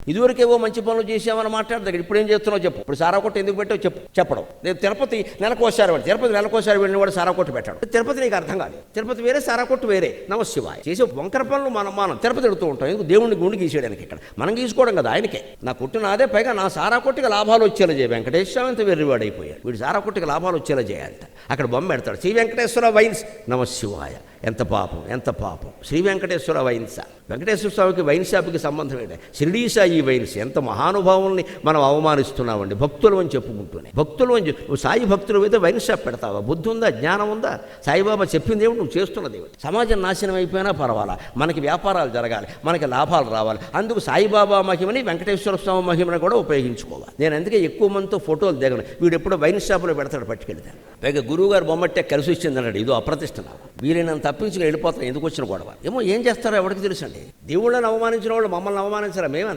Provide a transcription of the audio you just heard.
ఇదివరకేవో మంచి పనులు చేసామని మాట్లాడదు. ఇప్పుడు ఏం చేస్తున్నావు చెప్పు. ఇప్పుడు సారా కొట్టు ఎందుకు పెట్టావు చెప్పడం. నేను తిరుపతి నెలకోసారి వాడు, తిరుపతి నెలకోసారి వెళ్ళిన వాడు సారా కొట్టు పెట్టాడు. తిరుపతి నీకు అర్థం కాదు. తిరుపతి వేరే, సారా కొట్టు వేరే. నమశివాయ. చేసే వంకర పనులు మనం తిరుపతి ఎడుతూ ఉంటాం. ఎందుకు? దేవుడిని గుండు గీసేయడానికి. ఇక్కడ మనం గీసుకోవడం కదా, ఆయనకే. నా కొట్టు నాదే, పైగా నా సారా కొట్టుకి లాభాలు వచ్చేలా చేయ. వెంకటేశ్వర అంత వెర్రివాడు అయిపోయాడు. వీడు సారా కొట్టుకి లాభాలు వచ్చేలా చేయాలంట. అక్కడ బొమ్మ పెడతాడు, శ్రీ వెంకటేశ్వర వైన్స్. నమశివాయ. ఎంత పాపం, ఎంత పాపం. శ్రీ వెంకటేశ్వర వైన్స్. వెంకటేశ్వర స్వామికి వైన్ షాప్కి సంబంధం ఏంటి? షిరిడీ సాయి వైన్స్. ఎంత మహానుభావుల్ని మనం అవమానిస్తున్నామండి, భక్తులు అని చెప్పుకుంటూనే. భక్తులు అని నువ్వు సాయి భక్తులు అయితే వైన్ షాప్ పెడతావా? బుద్ధి ఉందా? జ్ఞానం ఉందా? సాయిబాబా చెప్పింది ఏమిటి, నువ్వు చేస్తున్నది ఏమిటి? సమాజం నాశనం అయిపోయినా పర్వాలా, మనకి వ్యాపారాలు జరగాలి, మనకి లాభాలు రావాలి. అందుకు సాయిబాబా మహిమని, వెంకటేశ్వర స్వామి మహిమని కూడా ఉపయోగించుకోవాలి. నేను అందుకే ఎక్కువ మందితో ఫోటోలు దిగను. వీడు ఎప్పుడో వైన్ షాపులో పెడతాడు, పట్టుకెళ్తాను. పైగా గురువు గారు బొమ్మట్టే కలిసి వచ్చిందన్నాడు. ఇదో అప్రతిష్ట. వీరిని తప్పించుకుని వెళ్ళిపోతాను. ఎందుకు వచ్చిన గొడవ ఏమో. ఏం చేస్తారో ఎవరికి తెలుసండి. దేవుళ్ళని అవమానించిన వాళ్ళు మమ్మల్ని అవమానించారా? మేము